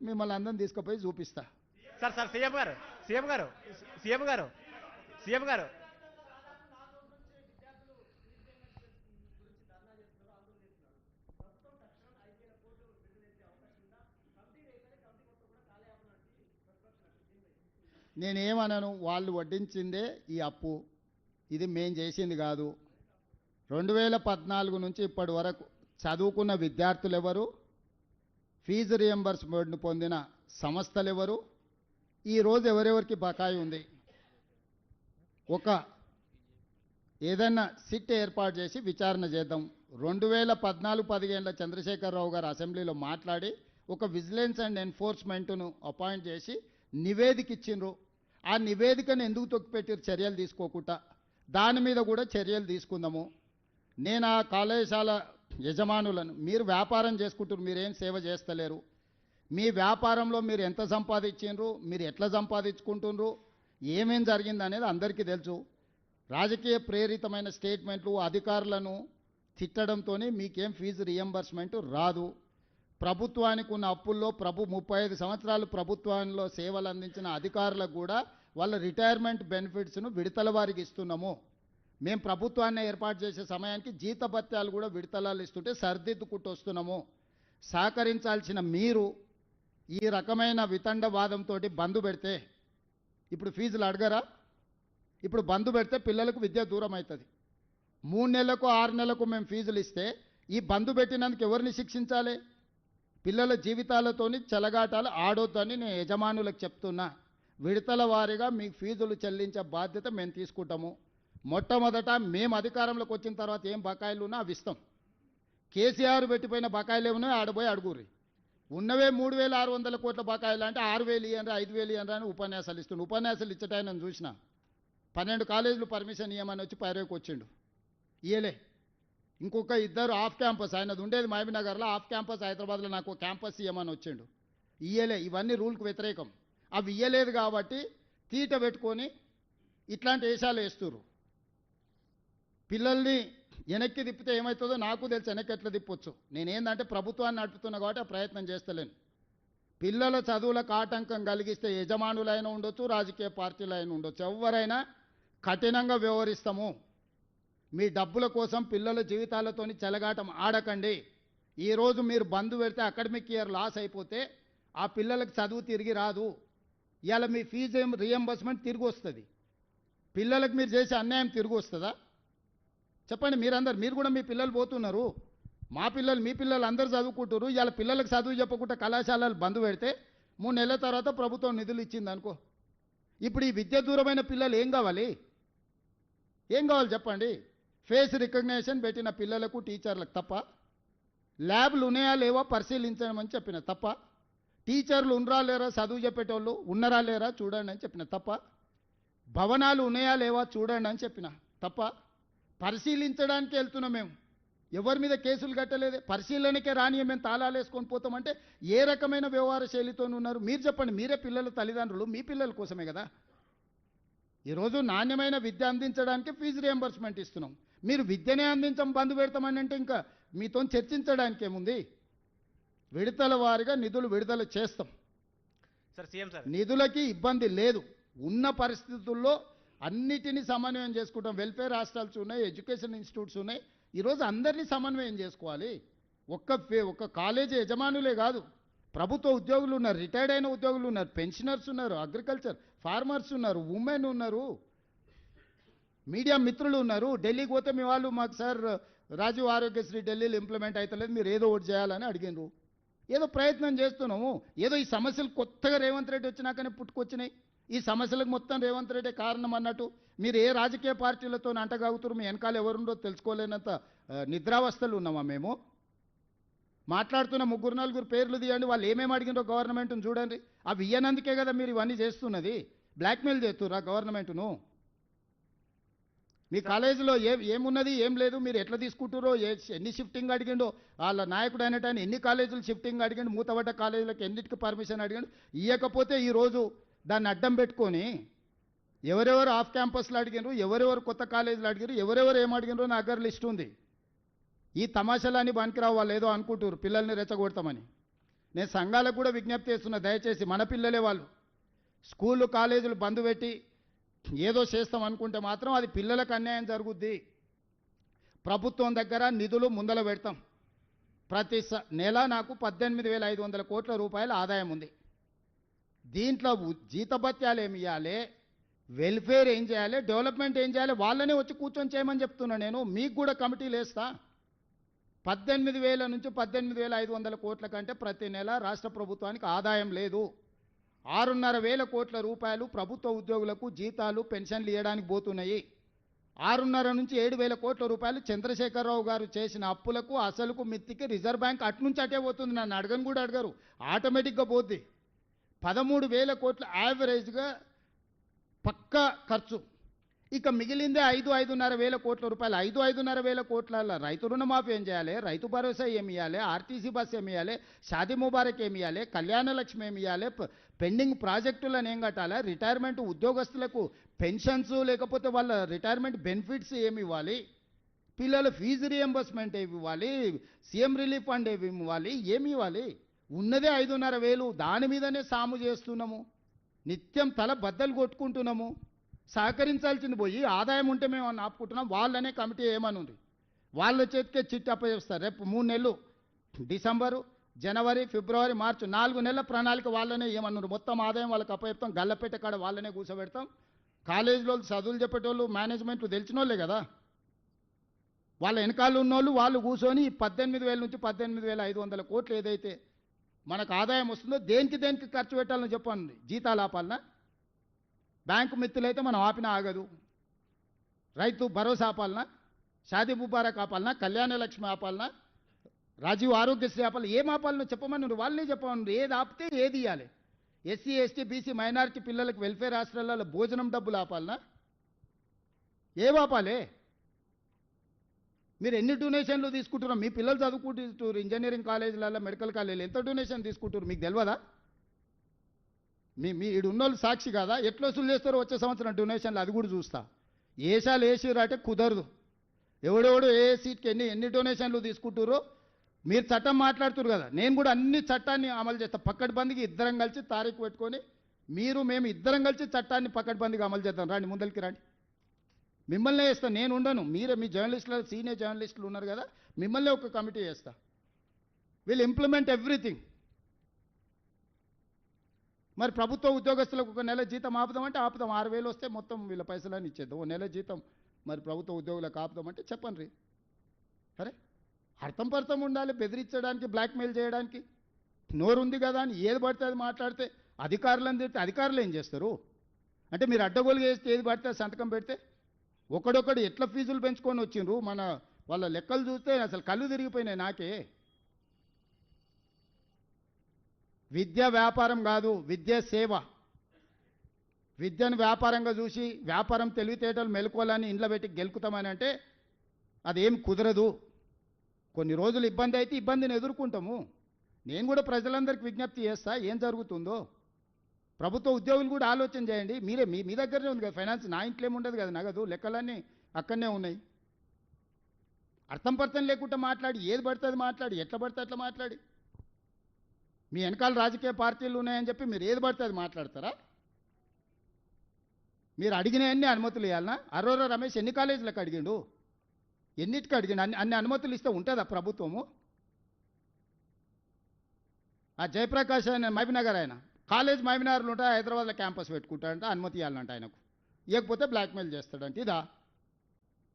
మిమ్మల్ని అందరం తీసుకుపోయి చూపిస్తా. సార్ సార్ సీఎం గారు సీఎం గారు సీఎం గారు సీఎం గారు నేనేమనను, వాళ్ళు వడ్డించిందే ఈ అప్పు, ఇది మేం చేసింది కాదు. 2014 నుంచి ఇప్పటి వరకు చదువుకున్న విద్యార్థులు ఎవరు, ఫీజు రియంబర్స్మెంట్ పొందిన సంస్థలు ఎవరు, ఈరోజు ఎవరెవరికి బకాయి ఉంది, ఒక ఏదైనా సిట్ ఏర్పాటు చేసి విచారణ చేద్దాం. 2014-15 చంద్రశేఖరరావు గారు అసెంబ్లీలో మాట్లాడి ఒక విజిలెన్స్ అండ్ ఎన్ఫోర్స్మెంట్ను అపాయింట్ చేసి నివేదిక ఇచ్చిండ్రు. ఆ నివేదికను ఎందుకు తొక్కిపెట్టారు చర్యలు తీసుకోకుండా? దాని మీద కూడా చర్యలు తీసుకుందాము. నేను ఆ కళాశాల యజమానులను, మీరు వ్యాపారం చేసుకుంటారు, మీరేం సేవ చేస్తలేరు, మీ వ్యాపారంలో మీరు ఎంత సంపాదించిండ్రు, మీరు ఎట్లా సంపాదించుకుంటున్నారు, ఏమేం జరిగింది అనేది అందరికీ తెలుసు. రాజకీయ ప్రేరితమైన స్టేట్మెంట్లు అధికారులను తిట్టడంతో మీకేం ఫీజు రియంబర్స్మెంట్ రాదు. ప్రభుత్వానికి ఉన్న అప్పుల్లో 35 సంవత్సరాలు ప్రభుత్వంలో సేవలు అందించిన అధికారులకు కూడా వాళ్ళ రిటైర్మెంట్ బెనిఫిట్స్ను విడతల వారికి ఇస్తున్నాము. మేము ప్రభుత్వాన్ని ఏర్పాటు చేసే సమయానికి జీతభత్యాలు కూడా విడతలాలు ఇస్తుంటే సర్దిద్దుకుంటూ వస్తున్నాము. సహకరించాల్సిన మీరు ఈ రకమైన వితండవాదంతో బంద్ పెడితే, ఇప్పుడు ఫీజులు అడగరా? ఇప్పుడు బంద్ పెడితే పిల్లలకు విద్య దూరం అవుతుంది. 3 నెలలకు 6 నెలలకు మేము ఫీజులు ఇస్తే ఈ బంద్ పెట్టినందుకు ఎవరిని శిక్షించాలి? పిల్లల జీవితాలతోని చెలగాటాలు ఆడొద్దని నేను యజమానులకు చెప్తున్నా. విడతల వారీగా మీకు ఫీజులు చెల్లించే బాధ్యత మేము తీసుకుంటాము. మొట్టమొదట మేము అధికారంలోకి వచ్చిన తర్వాత ఏం బకాయిలు ఉన్నా అవి ఇస్తాం. కేసీఆర్ పెట్టిపోయిన బకాయిలు ఏమన్నా ఆడబోయి అడుగురి. ఉన్నవే 3,600 కోట్ల బకాయిలు అంటే 6,000 ఇయ్యండి 5,000 ఇయ్యండి అని ఉపన్యాసాలు ఇస్తుండు. ఉపన్యాసాలు ఇచ్చటాయని నేను చూసిన 12 కాలేజీలు పర్మిషన్ ఇవ్వమని వచ్చి పైరేకి వచ్చిండు, ఇయ్యలే. ఇంకొక 2 ఆఫ్ క్యాంపస్, ఆయనది ఉండేది మహబూబ్నగర్లో, ఆఫ్ క్యాంపస్ హైదరాబాద్లో నాకు క్యాంపస్ ఇవ్వమని వచ్చిండు, ఇయ్యలే. ఇవన్నీ రూల్కి వ్యతిరేకం. అవి ఇయ్యలేదు కాబట్టి తీట పెట్టుకొని ఇట్లాంటి వేషాలు వేస్తున్నారు. పిల్లల్ని వెనక్కి తిప్పితే ఏమవుతుందో నాకు తెలుసు, వెనక్కి ఎట్లా తిప్పొచ్చు. నేనేందంటే ప్రభుత్వాన్ని నడుపుతున్నా కాబట్టి ఆ ప్రయత్నం చేస్తలేను. పిల్లల చదువులకు ఆటంకం కలిగిస్తే యజమానులైనా ఉండొచ్చు, రాజకీయ పార్టీలైనా ఉండొచ్చు, ఎవరైనా కఠినంగా వ్యవహరిస్తాము. మీ డబ్బుల కోసం పిల్లల జీవితాలతోని చెలగాటం ఆడకండి. ఈరోజు మీరు బంద్ పెడితే అకాడమిక్ ఇయర్ లాస్ అయిపోతే ఆ పిల్లలకు చదువు తిరిగి రాదు. ఇవాళ మీ ఫీజు రియంబర్స్మెంట్ తిరిగి వస్తుంది. పిల్లలకు మీరు చేసే అన్యాయం తిరిగి వస్తుందా? చెప్పండి. మీరు కూడా మీ పిల్లలు పోతున్నారు, మా పిల్లలు మీ పిల్లలు అందరూ చదువుకుంటారు. ఇవాళ పిల్లలకు చదువు చెప్పకుండా కళాశాలలు బంద్ పెడితే 3 నెలల తర్వాత ప్రభుత్వం నిధులు ఇచ్చింది అనుకో. ఇప్పుడు ఈ విద్య దూరమైన పిల్లలు ఏం కావాలి? చెప్పండి. ఫేస్ రికగ్నేషన్ పెట్టిన పిల్లలకు టీచర్లకు తప్ప, ల్యాబ్లు ఉన్నాయా లేవా పరిశీలించమని చెప్పిన తప్ప, టీచర్లు ఉన్నరా లేరా చదువు చెప్పేటోళ్ళు ఉన్నారా లేరా చూడండి అని చెప్పిన తప్ప, భవనాలు ఉన్నాయా లేవా చూడండి అని చెప్పిన తప్ప, పరిశీలించడానికి వెళ్తున్నాం మేము. ఎవరి మీద కేసులు కట్టలేదు, పరిశీలనకే రాని మేము తాళాలు వేసుకొని పోతామంటే ఏ రకమైన వ్యవహార శైలితో ఉన్నారు మీరు చెప్పండి. మీరే పిల్లల తల్లిదండ్రులు, మీ పిల్లల కోసమే కదా ఈరోజు నాణ్యమైన విద్య అందించడానికి ఫీజు రియంబర్స్మెంట్ ఇస్తున్నాం. మీరు విద్యనే అందించం బంద్ పెడతామని అంటే ఇంకా మీతో చర్చించడానికి ఏముంది? విడతల వారీగా నిధులు విడుదల చేస్తాం. సార్ సీఎం సార్, నిధులకి ఇబ్బంది లేదు. ఉన్న పరిస్థితుల్లో అన్నిటినీ సమన్వయం చేసుకుంటాం. వెల్ఫేర్ హాస్టల్స్ ఉన్నాయి, ఎడ్యుకేషన్ ఇన్స్టిట్యూట్స్ ఉన్నాయి. ఈరోజు అందరినీ సమన్వయం చేసుకోవాలి. ఒక్క కాలేజీ యజమానులే కాదు, ప్రభుత్వ ఉద్యోగులు ఉన్నారు, రిటైర్డ్ అయిన ఉద్యోగులు ఉన్నారు, పెన్షనర్స్ ఉన్నారు, అగ్రికల్చర్ ఫార్మర్స్ ఉన్నారు, ఉమెన్ ఉన్నారు, మీడియా మిత్రులు ఉన్నారు. ఢిల్లీకి పోతే మీ వాళ్ళు మాకు సార్ రాజీవ్ ఆరోగ్యశ్రీ ఢిల్లీలో ఇంప్లిమెంట్ అవుతలేదు, మీరు ఏదో ఒకటి చేయాలని అడిగినారు. ఏదో ప్రయత్నం చేస్తున్నాము. ఏదో ఈ సమస్యలు కొత్తగా రేవంత్ రెడ్డి వచ్చినాకనే పుట్టుకొచ్చినాయి. ఈ సమస్యలకు మొత్తం రేవంత్ రెడ్డి కారణం అన్నట్టు మీరు ఏ రాజకీయ పార్టీలతో అంటగాగుతారు, మీ వెనకాల ఎవరుండో తెలుసుకోలేనంత నిద్రావస్థలు ఉన్నామా మేము? మాట్లాడుతున్న 3-4 పేర్లు తీయండి, వాళ్ళు ఏమేమి అడిగినో గవర్నమెంట్ను చూడండి. అవి ఇయ్యనందుకే కదా మీరు ఇవన్నీ చేస్తున్నది. బ్లాక్మెయిల్ చేస్తుర్రా గవర్నమెంట్ను? మీ కాలేజీలో ఏమున్నది ఏం లేదు, మీరు ఎట్లా తీసుకుంటారో, ఎన్ని షిఫ్టింగ్ అడిగిండో వాళ్ళ నాయకుడు అయినట్టు ఆయన ఎన్ని కాలేజీలు షిఫ్టింగ్ అడిగిండు, మూతబడ్డ కాలేజీలకు ఎన్నిటికి పర్మిషన్ అడిగిండు. ఇవ్వకపోతే ఈరోజు దాన్ని అడ్డం పెట్టుకొని ఎవరెవరు ఆఫ్ క్యాంపస్లు అడిగినారు, ఎవరెవరు కొత్త కాలేజీలు అడిగారు, ఎవరెవరు ఏం అడిగినారో నా దగ్గర లిస్ట్ ఉంది. ఈ తమాషాలన్నీ పనికిరావు. వాళ్ళు ఏదో అనుకుంటారు పిల్లల్ని రెచ్చగొడతామని. నేను సంఘాలకు కూడా విజ్ఞప్తి చేస్తున్నా, దయచేసి మన పిల్లలే వాళ్ళు స్కూళ్ళు కాలేజీలు బంద్ పెట్టి ఏదో చేస్తాం అనుకుంటే మాత్రం అది పిల్లలకు అన్యాయం జరుగుద్ది. ప్రభుత్వం దగ్గర నిధులు ముందల పెడతాం. ప్రతి నెల నాకు 18,500 కోట్ల రూపాయల ఆదాయం ఉంది. దీంట్లో జీతభత్యాలు ఏమి ఇవ్వాలి, వెల్ఫేర్ ఏం చేయాలి, డెవలప్మెంట్ ఏం చేయాలి, వాళ్ళనే వచ్చి కూర్చొని చేయమని చెప్తున్నా. నేను మీకు కూడా కమిటీలు వేస్తా. 18,000 నుంచి 18,500 కోట్ల కంటే ప్రతి నెల రాష్ట్ర ప్రభుత్వానికి ఆదాయం లేదు. 6,500 కోట్ల రూపాయలు ప్రభుత్వ ఉద్యోగులకు జీతాలు పెన్షన్లు ఇవ్వడానికి పోతున్నాయి. 6,500 నుంచి 7,000 కోట్ల రూపాయలు చంద్రశేఖరరావు గారు చేసిన అప్పులకు అసలుకు మిత్తికి రిజర్వ్ బ్యాంక్ అట్నుంచి అటే పోతుంది. నన్ను అడగను కూడా అడగరు, ఆటోమేటిక్గా పోద్ది. 13,000 కోట్ల యావరేజ్గా పక్కా ఖర్చు. ఇక మిగిలిందే 5,500 కోట్ల రూపాయలు. 5,500 కోట్ల రైతు రుణమాఫీ ఏం చేయాలి, రైతు భరోసా ఏమి ఇవ్వాలి, ఆర్టీసీ బస్ ఏమి ఇవ్వాలి, షాదీ ముబారక్ ఏమి ఇవ్వాలి, కళ్యాణ లక్ష్మి ఏమి ఇవ్వాలి, పెండింగ్ ప్రాజెక్టులను ఏం కట్టాలి, రిటైర్మెంట్ ఉద్యోగస్తులకు పెన్షన్స్ లేకపోతే వాళ్ళ రిటైర్మెంట్ బెనిఫిట్స్ ఏమి ఇవ్వాలి, పిల్లల ఫీజు రియంబర్స్మెంట్ ఏమి ఇవ్వాలి, సీఎం రిలీఫ్ ఫండ్ ఏమి ఇవ్వాలి, ఏమి ఇవ్వాలి. ఉన్నదే 5,500. దాని మీదనే సాము చేస్తున్నాము, నిత్యం తల బద్దలు కొట్టుకుంటున్నాము. సహకరించాల్సింది పోయి ఆదాయం ఉంటే మేము ఆపుకుంటున్నాం. వాళ్ళనే కమిటీ ఏమనుంది, వాళ్ళ చేతికే చిట్టి అప్పచెప్తారు. రేపు 3 నెలలు, డిసెంబరు, జనవరి, ఫిబ్రవరి, మార్చి 4 నెలల ప్రణాళిక వాళ్ళనే ఏమన్నారు. మొత్తం ఆదాయం వాళ్ళకి అప్పచెప్తాం. గల్లపేట కాడ వాళ్ళనే కూర్చోబెడతాం. కాలేజీలో చదువులు చెప్పేటోళ్ళు మేనేజ్మెంట్లు తెలిసిన వాళ్ళే కదా, వాళ్ళ వెనకాల ఉన్నోళ్ళు వాళ్ళు కూర్చొని 18,000 నుంచి 18,500 కోట్లు ఏదైతే మనకు ఆదాయం వస్తుందో దేనికి ఖర్చు పెట్టాలని చెప్పండి. జీతాలు ఆపాలనా, బ్యాంకు మిత్తులైతే మనం ఆపినా ఆగదు. రైతు భరోసా ఆపాలనా, షాదీ ముబారక్ ఆపాలనా, కళ్యాణ లక్ష్మి ఆపాలనా, రాజీవ్ ఆరోగ్యశ్రీ ఆపాలి, ఏం ఆపాలనో చెప్పమని వాళ్ళే చెప్పమన్నారు. ఏది ఆపితే ఏది ఇవ్వాలి. ఎస్సీ ఎస్టీ బీసీ మైనారిటీ పిల్లలకు వెల్ఫేర్ హాస్టళ్లలో భోజనం డబ్బులు ఆపాలనా, ఏం ఆపాలి. మీరు ఎన్ని డొనేషన్లు తీసుకుంటున్నారు, మీ పిల్లలు చదువుకుంటున్నారు ఇంజనీరింగ్ కాలేజీలలో, మెడికల్ కాలేజీలు ఎంత డొనేషన్ తీసుకుంటారు మీకు తెలియదా? మీ ఈడున్నోళ్ళు సాక్షి కాదా? ఎట్లా వసూలు చేస్తారో వచ్చే సంవత్సరం డొనేషన్లు అది కూడా చూస్తా. ఏసాలు వేసిరంటే కుదరదు. ఎవడెవడు ఏ సీట్కి ఎన్ని డొనేషన్లు తీసుకుంటారో మీరు చట్టం మాట్లాడుతున్నారు కదా, నేను కూడా అన్ని చట్టాన్ని అమలు చేస్తాను. పక్కడ్బందీకి ఇద్దరం కలిసి తారీఖు పెట్టుకొని మేము ఇద్దరం కలిసి చట్టాన్ని పక్కడ్బందీగా అమలు చేద్దాం. రండి, ముందరికి రండి. మిమ్మల్నే వేస్తాను, నేను ఉండను. మీరే మీ జర్నలిస్టులు, సీనియర్ జర్నలిస్టులు ఉన్నారు కదా, మిమ్మల్నే ఒక కమిటీ వేస్తా. Will implement everything. మరి ప్రభుత్వ ఉద్యోగస్తులకు ఒక నెల జీతం ఆపుదామంటే ఆపుదాం. 6,000 వస్తే మొత్తం వీళ్ళ పైసలని ఇచ్చేద్దాం. ఓ నెల జీతం మరి ప్రభుత్వ ఉద్యోగులకు ఆపుదామంటే చెప్పండి. అరే అర్థం ఉండాలి. బెదిరించడానికి, బ్లాక్మెయిల్ చేయడానికి నోరుంది కదా అని ఏది పడితే అది మాట్లాడితే అధికారులను తిడితే అధికారులు ఏం చేస్తారు? అంటే మీరు అడ్డగోలుగా వేస్తే ఏది పడితే సంతకం పెడితే ఒకడొకడు ఎట్లా ఫీజులు పెంచుకొని వచ్చిండ్రు. వాళ్ళ లెక్కలు చూస్తే అసలు కళ్ళు తిరిగిపోయినాయి నాకే. విద్య వ్యాపారం కాదు, విద్య సేవ. విద్యను వ్యాపారంగా చూసి వ్యాపారం తెలివితేటలు మెలుకోవాలని ఇంట్లో పెట్టి గెలుకుతామని అంటే అదేం కుదరదు. కొన్ని రోజులు ఇబ్బంది అయితే ఇబ్బందిని ఎదుర్కొంటాము. నేను కూడా ప్రజలందరికీ విజ్ఞప్తి చేస్తా, ఏం జరుగుతుందో. ప్రభుత్వ ఉద్యోగులు కూడా ఆలోచన చేయండి. మీరే మీ దగ్గరనే ఉంది కదా ఫైనాన్స్, నా ఇంట్లో ఏముండదు కదా, నగదు లెక్కలన్నీ అక్కడనే ఉన్నాయి. అర్థం లేకుండా మాట్లాడి ఏది పడితే అది మాట్లాడి ఎట్లా పడితే అట్లా మాట్లాడి మీ వెనకాల రాజకీయ పార్టీలు ఉన్నాయని చెప్పి మీరు ఏది పడితే అది మాట్లాడతారా? మీరు అడిగినవన్నీ అనుమతులు ఇవ్వాలనా? అరోరా రమేష్ ఎన్ని కాలేజీలకు అడిగిండు, ఎన్నిటికి అడిగిండు? అన్ని అనుమతులు ఇస్తే ఉంటుందా ప్రభుత్వము? ఆ జయప్రకాష్ ఆయన మహబూబ్నగర్, ఆయన కాలేజ్ మహబూబ్నగర్లో ఉంటా, హైదరాబాద్లో క్యాంపస్ పెట్టుకుంటాడంట, అనుమతి ఇవ్వాలంట ఆయనకు. ఇవ్వకపోతే బ్లాక్మెయిల్ చేస్తాడంట. ఇదా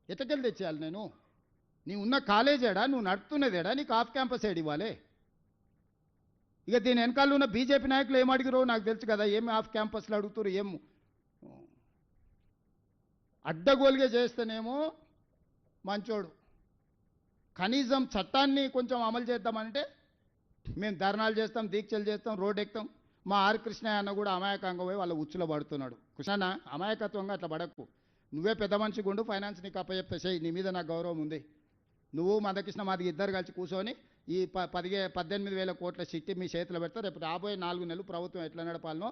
ఎట్టకెళ్ళి తెచ్చేయాలి నేను? నీ ఉన్న కాలేజ్ ఏడా, నువ్వు నడుపుతున్నదేడా, నీకు ఆఫ్ క్యాంపస్ ఏడు ఇవ్వాలి? ఇక దీని వెనకాల ఉన్న బీజేపీ నాయకులు ఏం అడిగిరో నాకు తెలుసు కదా, ఏమి ఆఫ్ క్యాంపస్లో అడుగుతారు, ఏం అడ్డగోలుగా చేస్తేనేమో మంచోడు. కనీసం చట్టాన్ని కొంచెం అమలు చేద్దామంటే మేము ధర్నాలు చేస్తాం, దీక్షలు చేస్తాం, రోడ్ ఎక్కుతాం. మా ఆర్ కృష్ణయ్య అన్న కూడా అమాయకంగా పోయి వాళ్ళ ఉచ్చులో పడుతున్నాడు. కృష్ణ అమాయకత్వంగా అట్లా పడకు, నువ్వే పెద్ద మనిషి గుండు, ఫైనాన్స్ నీకు అప్పచెప్తే చెయ్యి, నీ మీద నాకు గౌరవం ఉంది. నువ్వు మందకృష్ణ మాదిగ ఇద్దరు కలిసి కూర్చొని ఈ 18,000 కోట్ల చిట్టి మీ చేతిలో పెడతా. రేపు రాబోయే 4 నెలలు ప్రభుత్వం ఎట్లా నడపాలనో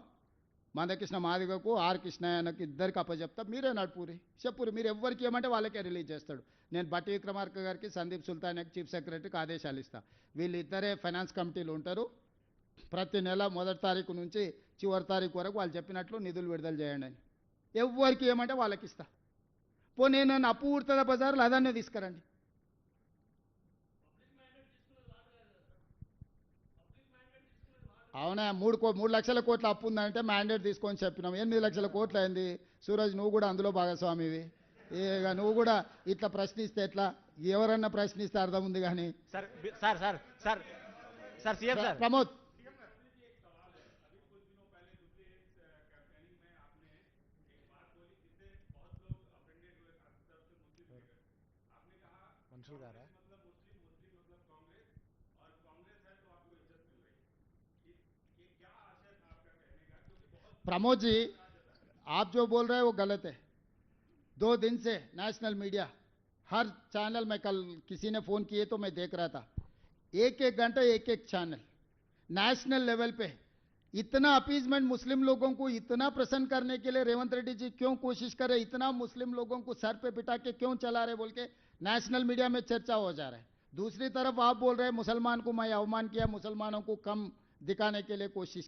మందకృష్ణ మాదిగకు, ఆర్ కృష్ణయ్యకు ఇద్దరికి అప్పచెప్తా. మీరే నడుపురి, చెప్పురి. మీరు ఎవరికి ఏమంటే వాళ్ళకే రిలీజ్ చేస్తాడు. నేను బట్టి విక్రమార్క గారికి, సందీప్ సుల్తాన్కి, చీఫ్ సెక్రటరీకి ఆదేశాలు ఇస్తా. వీళ్ళిద్దరే ఫైనాన్స్ కమిటీలు ఉంటారు. ప్రతి నెల మొదటి తారీఖు నుంచి చివరి తారీఖు వరకు వాళ్ళు చెప్పినట్లు నిధులు విడుదల చేయండి అని. ఎవరికి ఏమంటే వాళ్ళకి ఇస్తా. పోనీ నన్ను అప్పు ఊడుతుందా బజార్లో అదన్నే తీసుకురండి. అవునా, 3 లక్షల కోట్ల అప్పు ఉందంటే మ్యాండేట్ తీసుకొని చెప్పినాం. 8 లక్షల కోట్లు అయింది. సూరజ్, నువ్వు కూడా అందులో భాగస్వామివి. ఇక నువ్వు కూడా ఇట్లా ప్రశ్నిస్తే ఎట్లా? ఎవరన్నా ప్రశ్నిస్తే అర్థం ఉంది కానీ. Sir sir sir sir sir CM sir Pramod, మనుషులు గారా प्रमोद जी, आप जो बोल रहे हैं वो गलत है. 2 दिन से नेशनल मीडिया, हर चैनल में, कल किसी ने फोन किए तो मैं देख रहा था, एक एक घंटा एक एक चैनल नेशनल लेवल पे इतना अपीजमेंट मुस्लिम लोगों को इतना प्रसन्न करने के लिए रेवंत रेड्डी जी क्यों कोशिश कर रहे, इतना मुस्लिम लोगों को सर पे बिठा के क्यों चला रहे बोल के नेशनल मीडिया में चर्चा हो जा रहा है. दूसरी तरफ आप बोल रहे हैं मुसलमान को मैं अवमान किया, मुसलमानों को कम दिखाने के लिए कोशिश